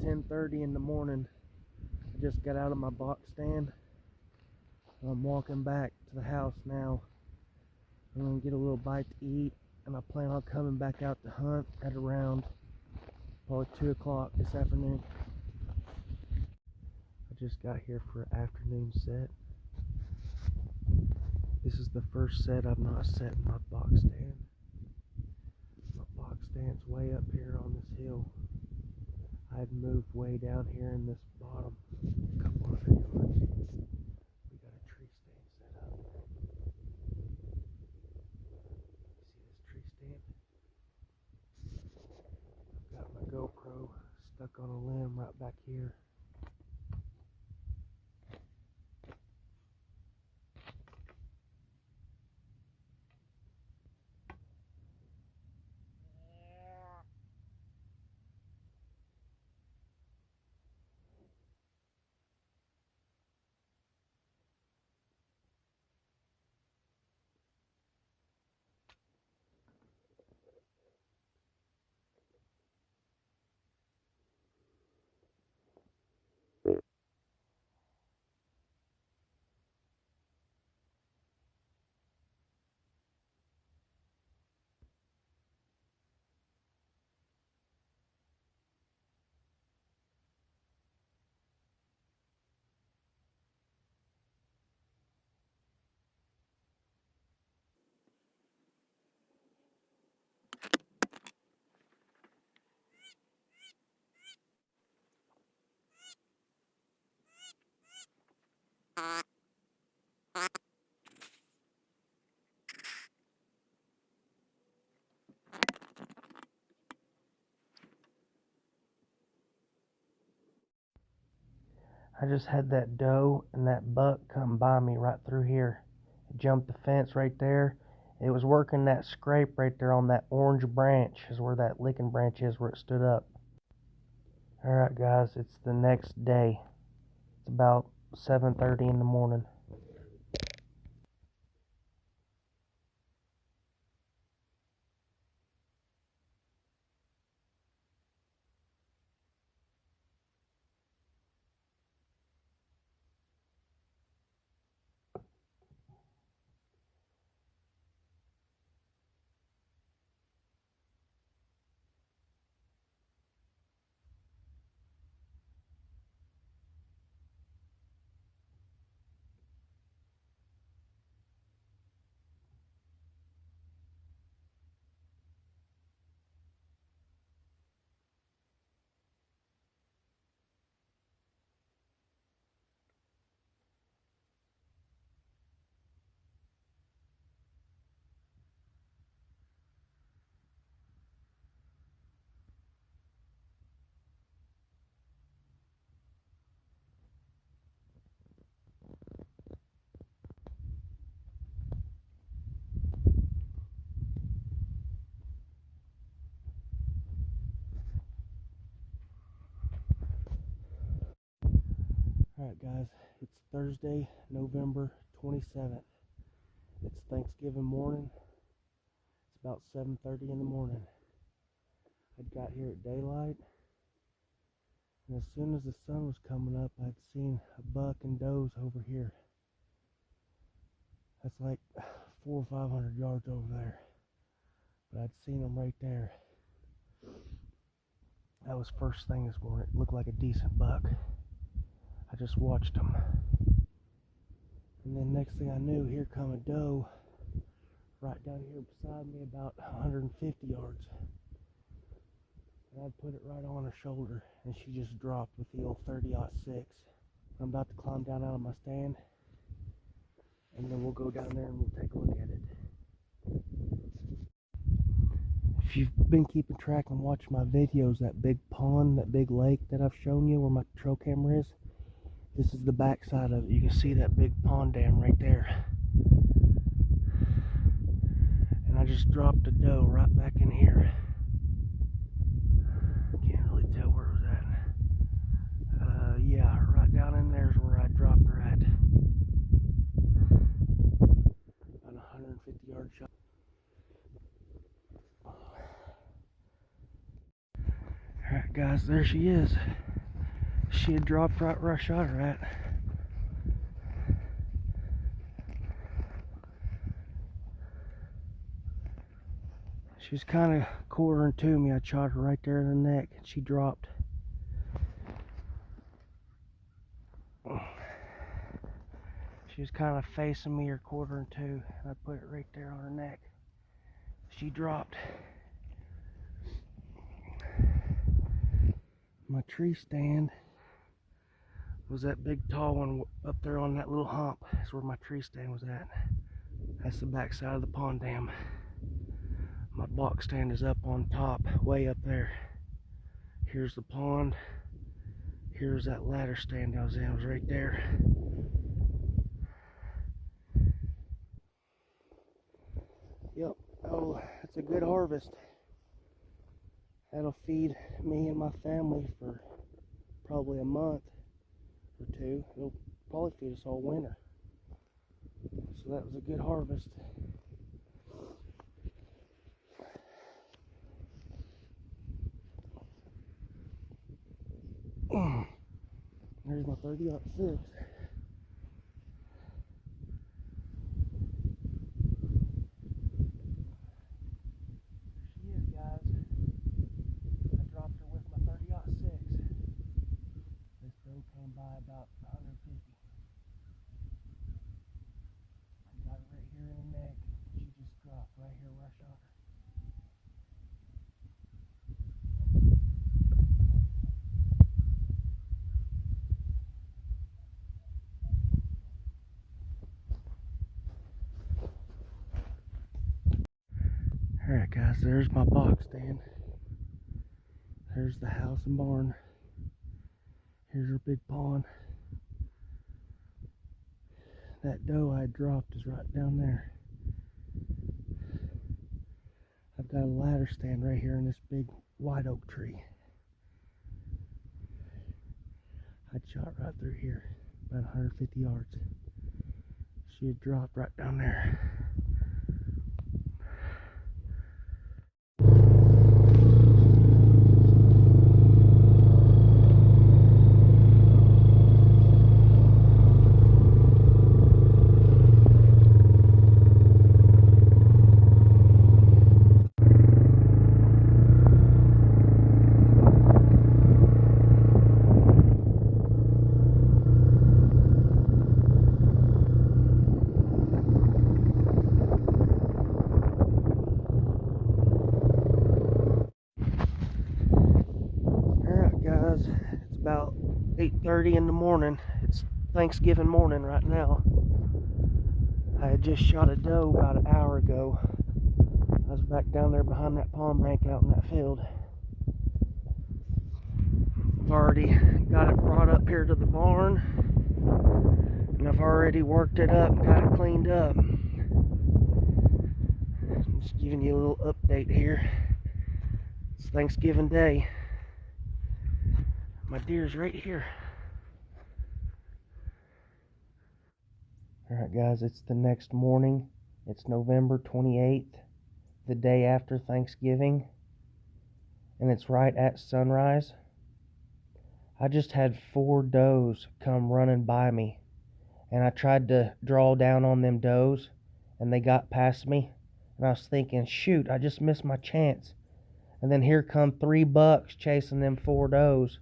10:30 in the morning. I just got out of my box stand. I'm walking back to the house now. I'm gonna get a little bite to eat, and I plan on coming back out to hunt at around probably 2 o'clock this afternoon. I just got here for an afternoon set. This is the first set I've not set in my box stand. My box stand's way up here on this hill. I had moved way down here in this bottom couple of yards. We got a tree stand set up. See this tree stand? I've got my GoPro stuck on a limb right back here. I just had that doe and that buck come by me right through here. It jumped the fence right there. It was working that scrape right there on that orange branch is where that licking branch is, where it stood up. Alright guys, it's the next day. It's about 7:30 in the morning. Alright guys, it's Thursday, November 27th. It's Thanksgiving morning. It's about 7:30 in the morning. I got here at daylight, and as soon as the sun was coming up, I'd seen a buck and does over here. That's like 400 or 500 yards over there, but I'd seen them right there. That was first thing this morning. It looked like a decent buck. I just watched them, and then next thing I knew, here come a doe right down here beside me, about 150 yards. And I'd put it right on her shoulder, and she just dropped with the old 30-06. I'm about to climb down out of my stand, and then we'll go down there and we'll take a look at it. If you've been keeping track and watching my videos, that big pond, that big lake that I've shown you where my trail camera is, this is the back side of it. You can see that big pond dam right there. And I just dropped a doe right back in here. Can't really tell where it was at. Yeah, right down in there is where I dropped her at. About 150 yard shot. Alright guys, there she is. she had dropped right where I shot her at. She was kind of quartering to me. I shot her right there in the neck, and she dropped. She was kind of facing me or quartering to, and I put it right there on her neck. She dropped. My tree stand was that big tall one up there on that little hump. That's where my tree stand was at. That's the back side of the pond dam. My box stand is up on top, way up there. Here's the pond. Here's that ladder stand I was in. It was right there. Yep. Oh, that's a good harvest. That'll feed me and my family for probably a month or two. It'll probably feed us all winter. So that was a good harvest. There's my 30-06. She is, guys. I dropped her with my 30-06. This doe came by about 150. I got her right here in the neck. She just dropped right here where I shot her. Alright guys, there's my box stand. There's the house and barn. Here's your big pond. That doe I dropped is right down there. I've got a ladder stand right here in this big white oak tree. I shot right through here, about 150 yards. She had dropped right down there. It's about 8:30 in the morning. It's Thanksgiving morning right now. I had just shot a doe about an hour ago. I was back down there behind that palm bank out in that field. I've already got it brought up here to the barn, and I've already worked it up and got it cleaned up. Just giving you a little update here. It's Thanksgiving Day. My deer's right here. Alright guys, it's the next morning. It's November 28th, the day after Thanksgiving, and it's right at sunrise. I just had 4 does come running by me, and I tried to draw down on them does, and they got past me, and I was thinking, shoot, I just missed my chance. And then here come 3 bucks chasing them 4 does.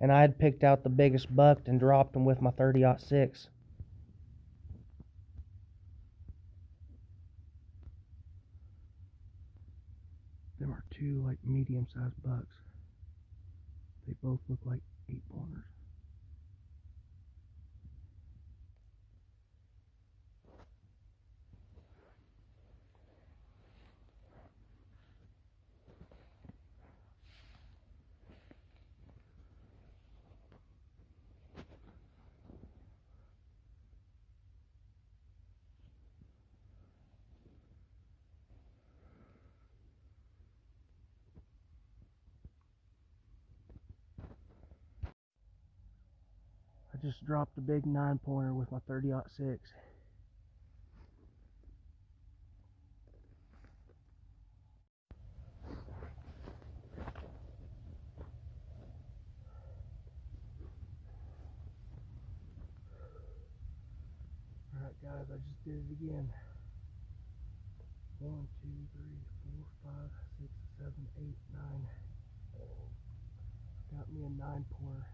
And I had picked out the biggest buck and dropped him with my 30-06. Them are 2 like medium-sized bucks. They both look like 8-pointers. I just dropped a big 9-pointer with my 30-06. Alright guys, I just did it again. 1, 2, 3, 4, 5, 6, 7, 8, 9. Got me a 9-pointer.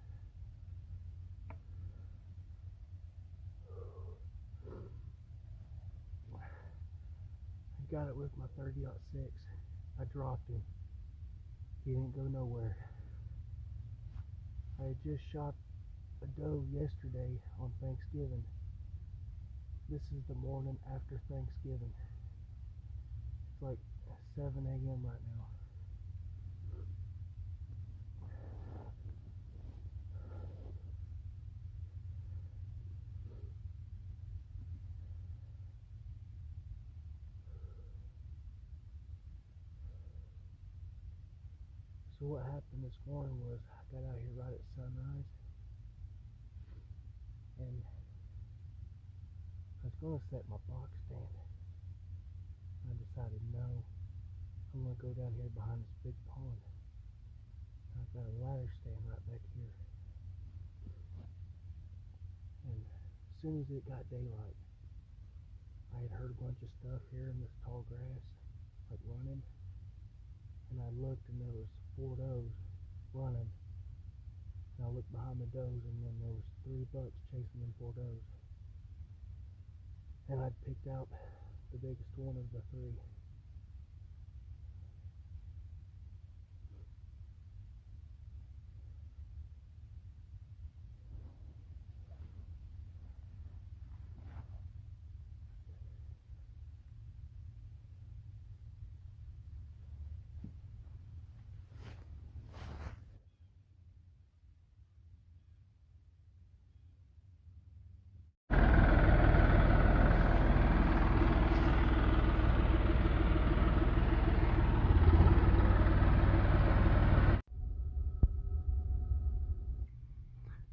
I got it with my 30-06. I dropped him. He didn't go nowhere. I had just shot a doe yesterday on Thanksgiving. This is the morning after Thanksgiving. It's like 7 a.m. right now. So what happened this morning was I got out here right at sunrise, and I was going to set my box stand. I decided no, I'm going to go down here behind this big pond. I've got a ladder stand right back here. And as soon as it got daylight, I had heard a bunch of stuff here in this tall grass, like running. And I looked and there was 4 does running. And I looked behind the does and then there was 3 bucks chasing them 4 does. And I'd picked out the biggest one of the 3.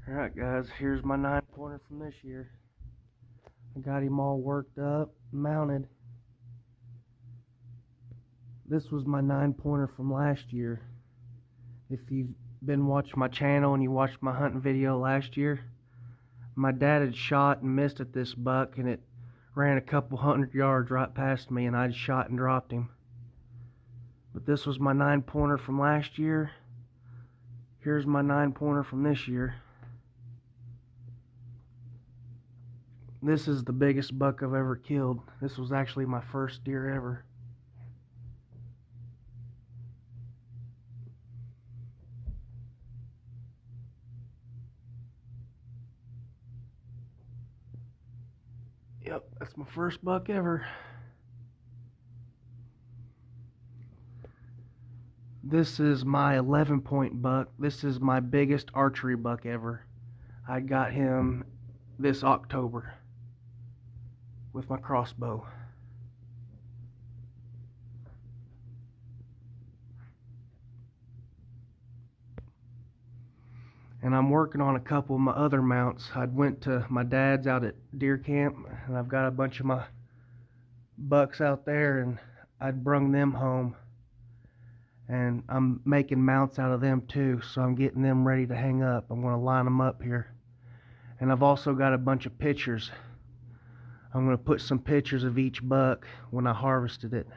Alright guys, here's my 9-pointer from this year. I got him all worked up, mounted. This was my 9-pointer from last year. If you've been watching my channel and you watched my hunting video last year, my dad had shot and missed at this buck and it ran a couple 100 yards right past me and I just shot and dropped him. But this was my 9-pointer from last year. Here's my 9-pointer from this year. This is the biggest buck I've ever killed. This was actually my first deer ever. Yep, that's my first buck ever. This is my 11-point buck. This is my biggest archery buck ever. I got him this October with my crossbow. And I'm working on a couple of my other mounts. I went to my dad's out at deer camp and I've got a bunch of my bucks out there and I'd brung them home. And I'm making mounts out of them too, so I'm getting them ready to hang up. I'm going to line them up here. And I've also got a bunch of pictures. I'm going to put some pictures of each buck when I harvested it.